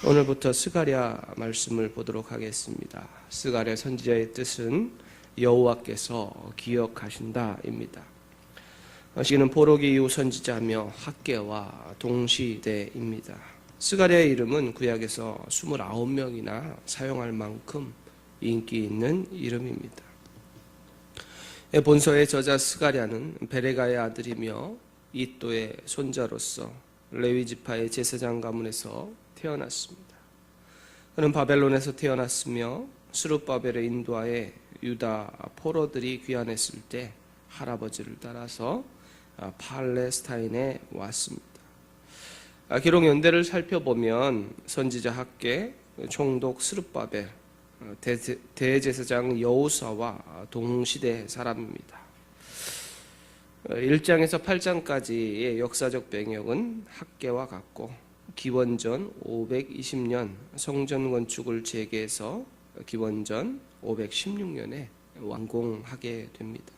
오늘부터 스가랴 말씀을 보도록 하겠습니다. 스가랴 선지자의 뜻은 여호와께서 기억하신다입니다. 시기는 포로기 이후 선지자며 학개와 동시대입니다. 스가랴의 이름은 구약에서 29명이나 사용할 만큼 인기 있는 이름입니다. 본서의 저자 스가랴는 베레가의 아들이며 이또의 손자로서 레위 지파의 제사장 가문에서 태어났습니다. 그는 바벨론에서 태어났으며 스룹바벨의 인도하에 유다 포로들이 귀환했을 때 할아버지를 따라서 팔레스타인에 왔습니다. 기록 연대를 살펴보면 선지자 학개, 총독 스룹바벨, 대제사장 여호사와 동시대 사람입니다. 1장에서 8장까지의 역사적 배경은 학개와 같고 기원전 520년 성전 건축을 재개해서 기원전 516년에 완공하게 됩니다.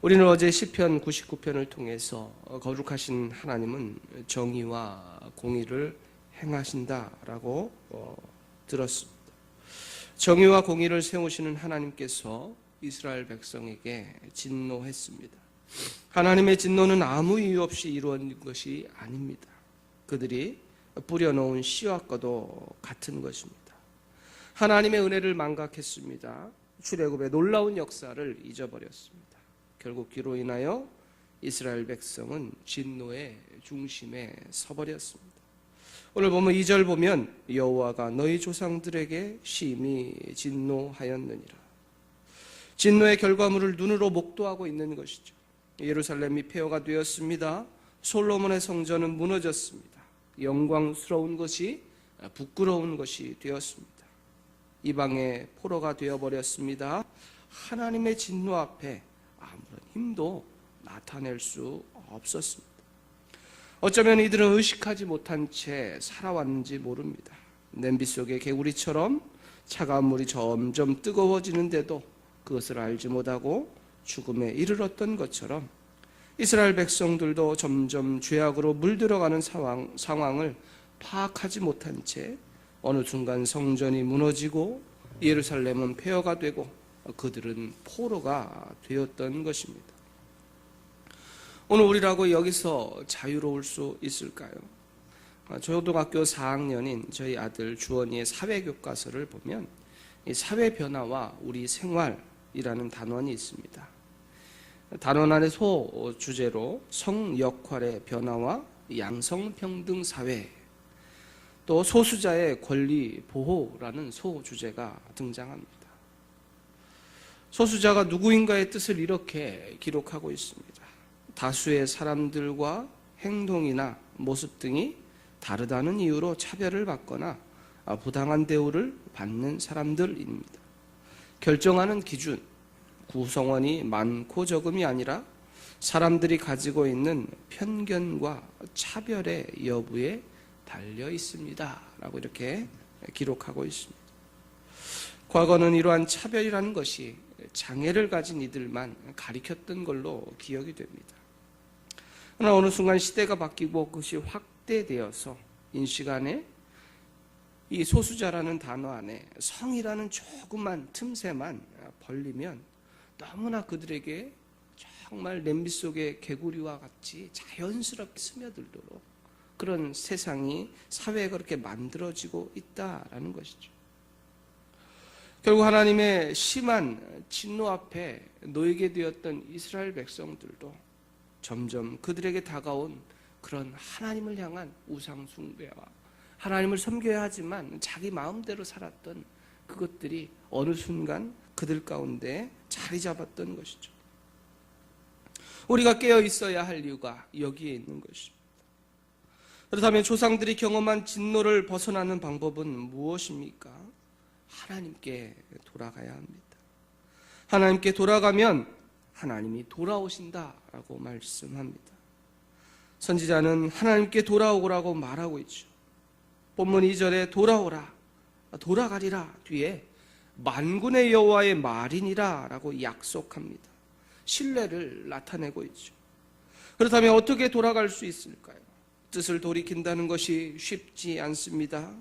우리는 어제 시편 99편을 통해서 거룩하신 하나님은 정의와 공의를 행하신다라고 들었습니다. 정의와 공의를 세우시는 하나님께서 이스라엘 백성에게 진노했습니다. 하나님의 진노는 아무 이유 없이 이루어진 것이 아닙니다. 그들이 뿌려놓은 씨앗과도 같은 것입니다. 하나님의 은혜를 망각했습니다. 출애굽의 놀라운 역사를 잊어버렸습니다. 결국 그로 인하여 이스라엘 백성은 진노의 중심에 서버렸습니다. 오늘 보면 2절 보면 여호와가 너희 조상들에게 심히 진노하였느니라. 진노의 결과물을 눈으로 목도하고 있는 것이죠. 예루살렘이 폐허가 되었습니다. 솔로몬의 성전은 무너졌습니다. 영광스러운 것이 부끄러운 것이 되었습니다. 이방의 포로가 되어버렸습니다. 하나님의 진노 앞에 아무런 힘도 나타낼 수 없었습니다. 어쩌면 이들은 의식하지 못한 채 살아왔는지 모릅니다. 냄비 속의 개구리처럼 차가운 물이 점점 뜨거워지는데도 그것을 알지 못하고 죽음에 이르렀던 것처럼 이스라엘 백성들도 점점 죄악으로 물들어가는 상황을 파악하지 못한 채 어느 순간 성전이 무너지고 예루살렘은 폐허가 되고 그들은 포로가 되었던 것입니다. 오늘 우리라고 여기서 자유로울 수 있을까요? 초등학교 4학년인 저희 아들 주원이의 사회교과서를 보면 이 사회 변화와 우리 생활이라는 단원이 있습니다. 단원 안에 소 주제로 성 역할의 변화와 양성평등 사회, 또 소수자의 권리 보호라는 소 주제가 등장합니다. 소수자가 누구인가의 뜻을 이렇게 기록하고 있습니다. 다수의 사람들과 행동이나 모습 등이 다르다는 이유로 차별을 받거나 부당한 대우를 받는 사람들입니다. 결정하는 기준, 구성원이 많고 적음이 아니라 사람들이 가지고 있는 편견과 차별의 여부에 달려 있습니다. 라고 이렇게 기록하고 있습니다. 과거는 이러한 차별이라는 것이 장애를 가진 이들만 가리켰던 걸로 기억이 됩니다. 그러나 어느 순간 시대가 바뀌고 그것이 확대되어서 인식 안에 이 소수자라는 단어 안에 성이라는 조그만 틈새만 벌리면 너무나 그들에게 정말 냄비 속의 개구리와 같이 자연스럽게 스며들도록 그런 세상이, 사회가 그렇게 만들어지고 있다라는 것이죠. 결국 하나님의 심한 진노 앞에 놓이게 되었던 이스라엘 백성들도 점점 그들에게 다가온 그런 하나님을 향한 우상 숭배와 하나님을 섬겨야 하지만 자기 마음대로 살았던 그것들이 어느 순간 그들 가운데 자리 잡았던 것이죠. 우리가 깨어 있어야 할 이유가 여기에 있는 것입니다. 그렇다면 조상들이 경험한 진노를 벗어나는 방법은 무엇입니까? 하나님께 돌아가야 합니다. 하나님께 돌아가면 하나님이 돌아오신다라고 말씀합니다. 선지자는 하나님께 돌아오라고 말하고 있죠. 본문 2절에 돌아오라, 돌아가리라 뒤에 만군의 여호와의 말이니라 라고 약속합니다. 신뢰를 나타내고 있죠. 그렇다면 어떻게 돌아갈 수 있을까요? 뜻을 돌이킨다는 것이 쉽지 않습니다.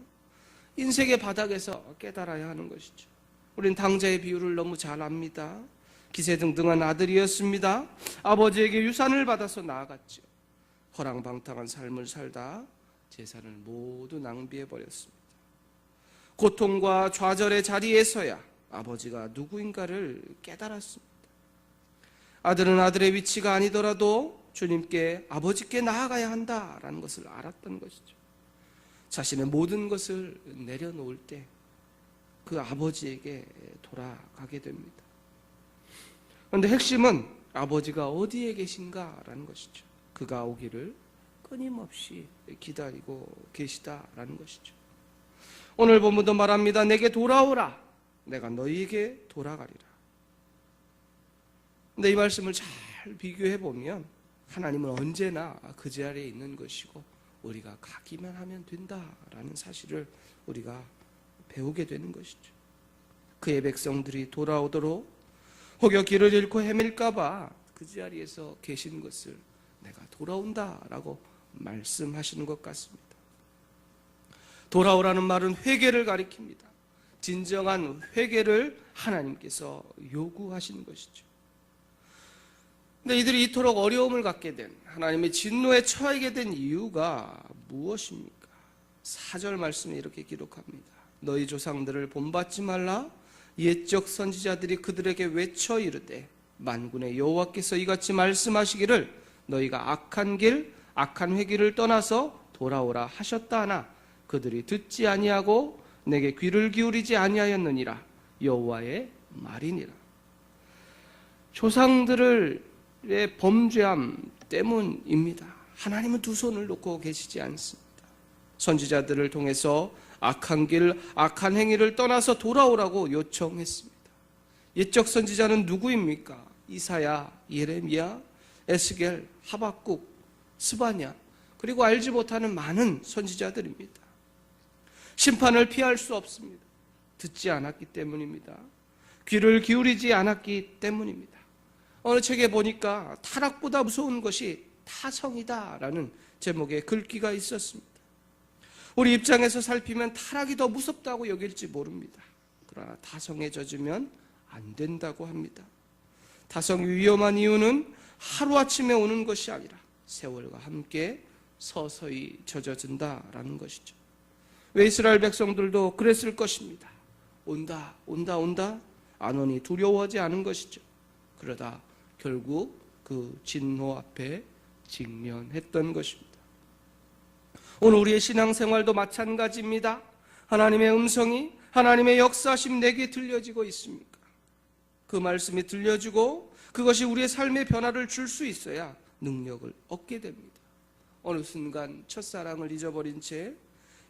인생의 바닥에서 깨달아야 하는 것이죠. 우린 당자의 비유를 너무 잘 압니다. 기세등등한 아들이었습니다. 아버지에게 유산을 받아서 나아갔죠. 허랑방탕한 삶을 살다 재산을 모두 낭비해버렸습니다. 고통과 좌절의 자리에서야 아버지가 누구인가를 깨달았습니다. 아들은 아들의 위치가 아니더라도 주님께, 아버지께 나아가야 한다라는 것을 알았던 것이죠. 자신의 모든 것을 내려놓을 때 그 아버지에게 돌아가게 됩니다. 그런데 핵심은 아버지가 어디에 계신가라는 것이죠. 그가 오기를 끊임없이 기다리고 계시다라는 것이죠. 오늘 본문도 말합니다. 내게 돌아오라. 내가 너희에게 돌아가리라. 근데 이 말씀을 잘 비교해 보면 하나님은 언제나 그 자리에 있는 것이고 우리가 가기만 하면 된다라는 사실을 우리가 배우게 되는 것이죠. 그의 백성들이 돌아오도록 혹여 길을 잃고 헤맬까 봐 그 자리에서 계신 것을 내가 돌아온다라고 말씀하시는 것 같습니다. 돌아오라는 말은 회개를 가리킵니다. 진정한 회개를 하나님께서 요구하시는 것이죠. 근데 이들이 이토록 어려움을 갖게 된, 하나님의 진노에 처하게 된 이유가 무엇입니까? 4절 말씀에 이렇게 기록합니다. 너희 조상들을 본받지 말라. 옛적 선지자들이 그들에게 외쳐 이르되 만군의 여호와께서 이같이 말씀하시기를 너희가 악한 길 악한 회기를 떠나서 돌아오라 하셨다 하나 그들이 듣지 아니하고 내게 귀를 기울이지 아니하였느니라. 여호와의 말이니라. 조상들의 범죄함 때문입니다. 하나님은 두 손을 놓고 계시지 않습니다. 선지자들을 통해서 악한 길, 악한 행위를 떠나서 돌아오라고 요청했습니다. 옛적 선지자는 누구입니까? 이사야, 예레미야, 에스겔, 하박국, 스바냐, 그리고 알지 못하는 많은 선지자들입니다. 심판을 피할 수 없습니다. 듣지 않았기 때문입니다. 귀를 기울이지 않았기 때문입니다. 어느 책에 보니까 타락보다 무서운 것이 타성이다라는 제목의 글귀가 있었습니다. 우리 입장에서 살피면 타락이 더 무섭다고 여길지 모릅니다. 그러나 타성에 젖으면 안 된다고 합니다. 타성이 위험한 이유는 하루아침에 오는 것이 아니라 세월과 함께 서서히 젖어든다라는 것이죠. 왜 이스라엘 백성들도 그랬을 것입니다. 온다 온다 온다 안 오니 두려워하지 않은 것이죠. 그러다 결국 그 진노 앞에 직면했던 것입니다. 오늘 우리의 신앙생활도 마찬가지입니다. 하나님의 음성이, 하나님의 역사심 내게 들려지고 있습니까? 그 말씀이 들려지고 그것이 우리의 삶의 변화를 줄 수 있어야 능력을 얻게 됩니다. 어느 순간 첫사랑을 잊어버린 채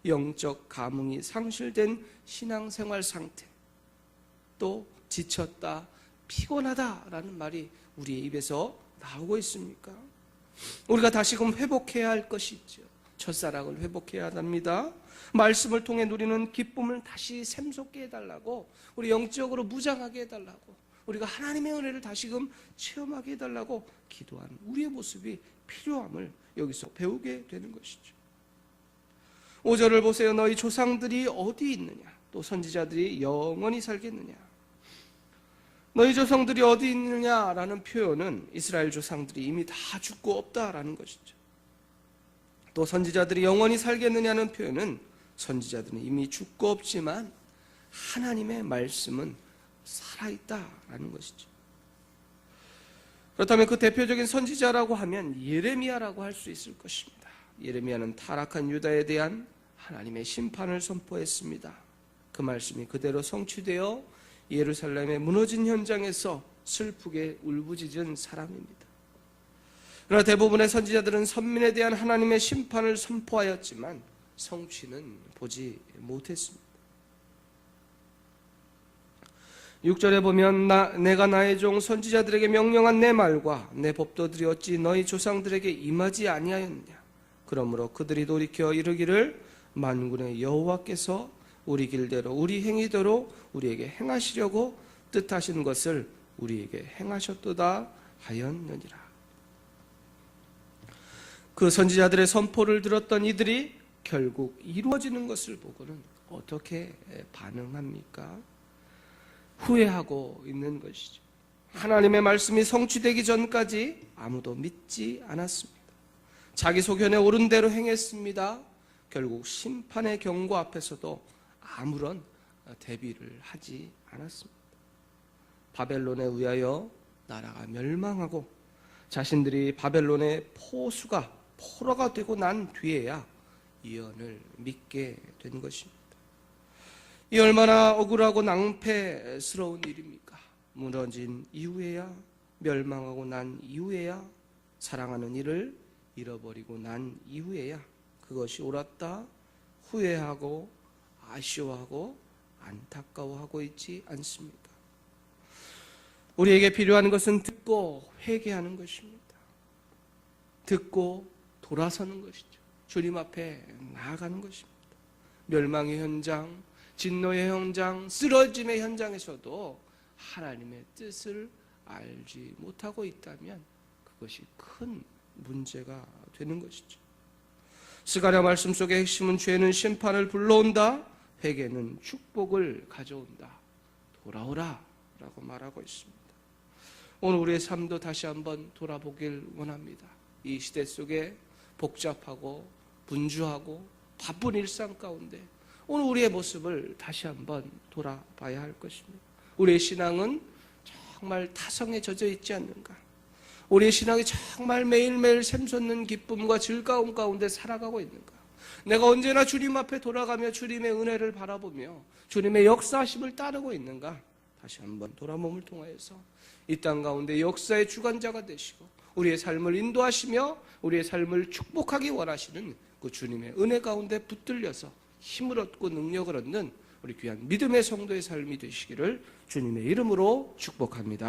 영적 감흥이 상실된 신앙생활 상태, 또 지쳤다, 피곤하다라는 말이 우리의 입에서 나오고 있습니까? 우리가 다시금 회복해야 할 것이 있죠. 첫사랑을 회복해야 합니다. 말씀을 통해 누리는 기쁨을 다시 샘솟게 해달라고, 우리 영적으로 무장하게 해달라고, 우리가 하나님의 은혜를 다시금 체험하게 해달라고 기도하는 우리의 모습이 필요함을 여기서 배우게 되는 것이죠. 5절을 보세요. 너희 조상들이 어디 있느냐? 또 선지자들이 영원히 살겠느냐? 너희 조상들이 어디 있느냐라는 표현은 이스라엘 조상들이 이미 다 죽고 없다라는 것이죠. 또 선지자들이 영원히 살겠느냐는 표현은 선지자들은 이미 죽고 없지만 하나님의 말씀은 살아있다라는 것이죠. 그렇다면 그 대표적인 선지자라고 하면 예레미야라고 할 수 있을 것입니다. 예레미야는 타락한 유다에 대한 하나님의 심판을 선포했습니다. 그 말씀이 그대로 성취되어 예루살렘의 무너진 현장에서 슬프게 울부짖은 사람입니다. 그러나 대부분의 선지자들은 선민에 대한 하나님의 심판을 선포하였지만 성취는 보지 못했습니다. 6절에 보면 내가 나의 종 선지자들에게 명령한 내 말과 내 법도들이 어찌 너희 조상들에게 임하지 아니하였느냐. 그러므로 그들이 돌이켜 이르기를 만군의 여호와께서 우리 길대로 우리 행위대로 우리에게 행하시려고 뜻하신 것을 우리에게 행하셨도다 하였느니라. 그 선지자들의 선포를 들었던 이들이 결국 이루어지는 것을 보고는 어떻게 반응합니까? 후회하고 있는 것이죠. 하나님의 말씀이 성취되기 전까지 아무도 믿지 않았습니다. 자기 소견에 옳은 대로 행했습니다. 결국 심판의 경고 앞에서도 아무런 대비를 하지 않았습니다. 바벨론에 의하여 나라가 멸망하고 자신들이 바벨론의 포로가 되고 난 뒤에야 예언을 믿게 된 것입니다. 이 얼마나 억울하고 낭패스러운 일입니까? 무너진 이후에야, 멸망하고 난 이후에야, 사랑하는 이를 잃어버리고 난 이후에야 그것이 옳았다 후회하고 아쉬워하고 안타까워하고 있지 않습니까? 우리에게 필요한 것은 듣고 회개하는 것입니다. 듣고 돌아서는 것이죠. 주님 앞에 나아가는 것입니다. 멸망의 현장, 진노의 현장, 쓰러짐의 현장에서도 하나님의 뜻을 알지 못하고 있다면 그것이 큰 문제가 되는 것이죠. 스가랴 말씀 속의 핵심은 죄는 심판을 불러온다, 회개는 축복을 가져온다. 돌아오라 라고 말하고 있습니다. 오늘 우리의 삶도 다시 한번 돌아보길 원합니다. 이 시대 속에 복잡하고 분주하고 바쁜 일상 가운데 오늘 우리의 모습을 다시 한번 돌아봐야 할 것입니다. 우리의 신앙은 정말 타성에 젖어 있지 않는가? 우리의 신앙이 정말 매일매일 샘솟는 기쁨과 즐거움 가운데 살아가고 있는가? 내가 언제나 주님 앞에 돌아가며 주님의 은혜를 바라보며 주님의 역사하심을 따르고 있는가? 다시 한번 돌아봄을 통하여서 이 땅 가운데 역사의 주관자가 되시고 우리의 삶을 인도하시며 우리의 삶을 축복하기 원하시는 그 주님의 은혜 가운데 붙들려서 힘을 얻고 능력을 얻는 우리 귀한 믿음의 성도의 삶이 되시기를 주님의 이름으로 축복합니다.